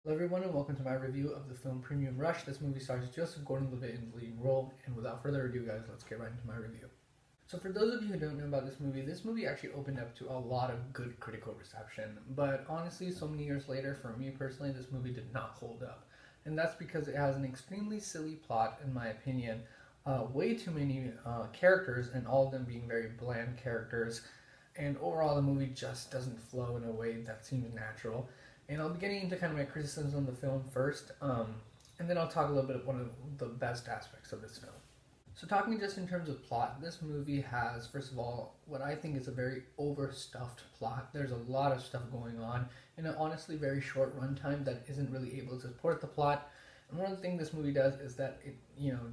Hello everyone and welcome to my review of the film Premium Rush. This movie stars Joseph Gordon-Levitt in the leading role, and without further ado guys, let's get right into my review. So for those of you who don't know about this movie actually opened up to a lot of good critical reception, but honestly so many years later, for me personally, this movie did not hold up. And that's because it has an extremely silly plot in my opinion, way too many characters, and all of them being very bland characters, and overall the movie just doesn't flow in a way that seems natural. And I'll be getting into kind of my criticisms on the film first, and then I'll talk a little bit of one of the best aspects of this film. So talking just in terms of plot, this movie has, first of all, what I think is a very overstuffed plot. There's a lot of stuff going on in an honestly very short runtime that isn't really able to support the plot. And one of the things this movie does is that it,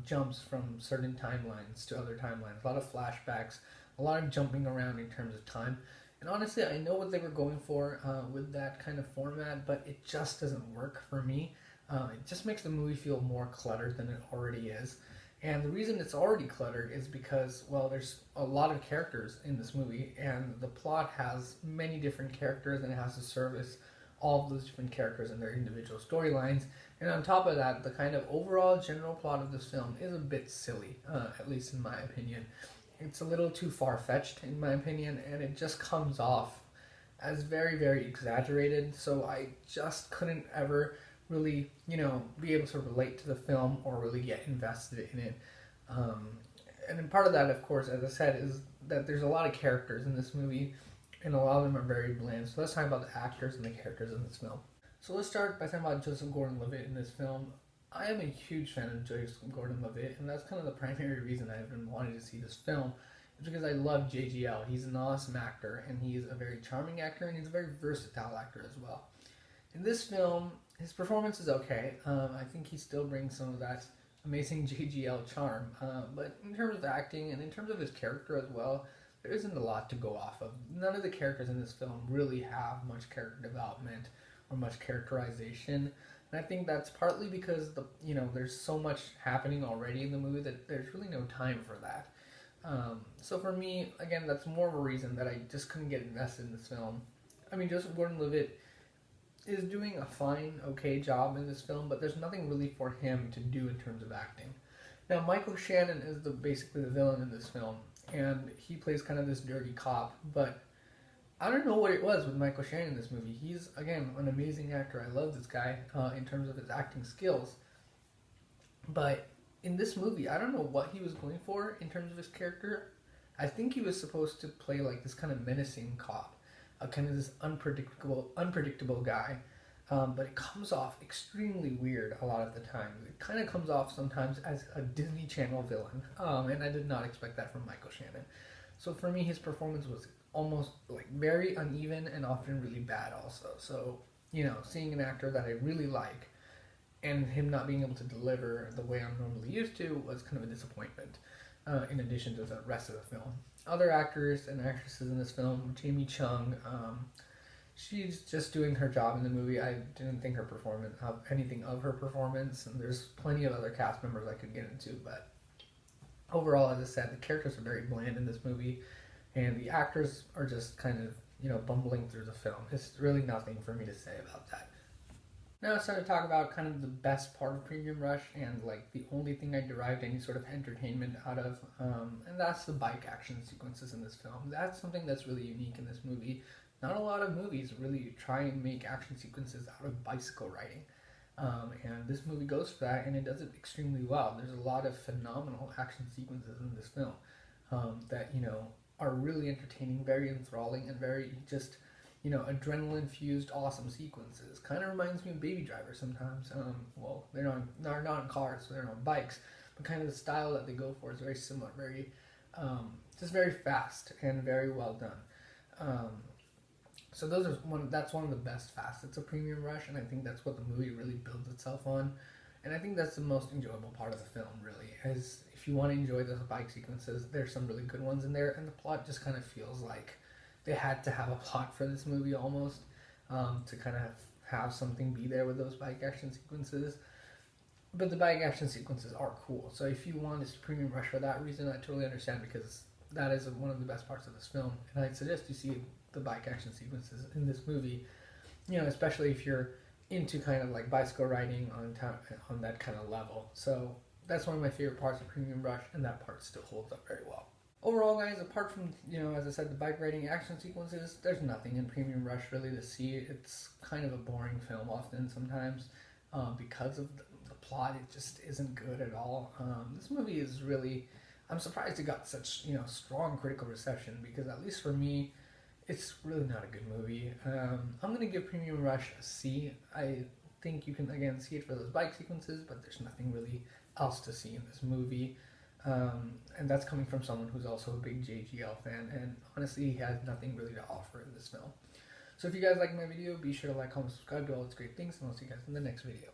jumps from certain timelines to other timelines. A lot of flashbacks, a lot of jumping around in terms of time. And honestly, I know what they were going for with that kind of format, but it just doesn't work for me. It just makes the movie feel more cluttered than it already is. And the reason it's already cluttered is because, well, there's a lot of characters in this movie, and the plot has many different characters, and it has to service all of those different characters and their individual storylines. And on top of that, the kind of overall general plot of this film is a bit silly, at least in my opinion. It's a little too far-fetched in my opinion, and it just comes off as very, very exaggerated. So I just couldn't ever really, be able to relate to the film or really get invested in it. And then part of that, of course, as I said, is that there's a lot of characters in this movie, and a lot of them are very bland. So let's talk about the actors and the characters in this film. So let's start by talking about Joseph Gordon-Levitt in this film. I am a huge fan of Joseph Gordon-Levitt, and that's kind of the primary reason I've been wanting to see this film, is because I love JGL. He's an awesome actor, and he's a very charming actor, and he's a very versatile actor as well. In this film, his performance is okay. I think he still brings some of that amazing JGL charm, but in terms of acting and in terms of his character as well, there isn't a lot to go off of. None of the characters in this film really have much character development or much characterization. And I think that's partly because there's so much happening already in the movie that there's really no time for that. So for me, again, that's more of a reason that I just couldn't get invested in this film. I mean, Joseph Gordon-Levitt is doing a fine, okay job in this film, but there's nothing really for him to do in terms of acting. Now, Michael Shannon is basically the villain in this film, and he plays kind of this dirty cop, but I don't know what it was with Michael Shannon in this movie. He's, again, an amazing actor. I love this guy in terms of his acting skills. But in this movie, I don't know what he was going for in terms of his character. I think he was supposed to play like this kind of menacing cop, kind of this unpredictable guy. But it comes off extremely weird a lot of the time. It kind of comes off sometimes as a Disney Channel villain. And I did not expect that from Michael Shannon. So for me, his performance was almost like very uneven and often really bad also. So, seeing an actor that I really like and him not being able to deliver the way I'm normally used to was kind of a disappointment, in addition to the rest of the film. Other actors and actresses in this film, Jamie Chung, she's just doing her job in the movie. I didn't think anything of her performance, and there's plenty of other cast members I could get into, but overall, as I said, the characters are very bland in this movie, and the actors are just kind of, bumbling through the film. It's really nothing for me to say about that. Now it's time to talk about kind of the best part of Premium Rush, and like the only thing I derived any sort of entertainment out of, and that's the bike action sequences in this film. That's something that's really unique in this movie. Not a lot of movies really try and make action sequences out of bicycle riding. And this movie goes for that, and it does it extremely well. There's a lot of phenomenal action sequences in this film that, are really entertaining, very enthralling, and very just, adrenaline-fused, awesome sequences. Kind of reminds me of Baby Driver sometimes. Well, they're not in cars, so they're on bikes, but kind of the style that they go for is very similar, very, just very fast and very well done. So that's one of the best facets of Premium Rush, and I think that's what the movie really builds itself on. And I think that's the most enjoyable part of the film, really, is if you want to enjoy the bike sequences, there's some really good ones in there, and the plot just kind of feels like they had to have a plot for this movie almost, to kind of have something be there with those bike action sequences. But the bike action sequences are cool, so if you want this Premium Rush for that reason, I totally understand, because that is one of the best parts of this film, and I'd suggest you see the bike action sequences in this movie, especially if you're into kind of like bicycle riding on that kind of level. So that's one of my favorite parts of Premium Rush, and that part still holds up very well. Overall, guys, apart from, as I said, the bike riding action sequences, there's nothing in Premium Rush really to see. It's kind of a boring film often sometimes because of the plot. It just isn't good at all. This movie is really, I'm surprised it got such, strong critical reception, because at least for me, it's really not a good movie. I'm going to give Premium Rush a C. I think you can, again, see it for those bike sequences, but there's nothing really else to see in this movie. And that's coming from someone who's also a big JGL fan, and honestly, he has nothing really to offer in this film. So if you guys like my video, be sure to like, comment, subscribe, do all those great things, and I'll see you guys in the next video.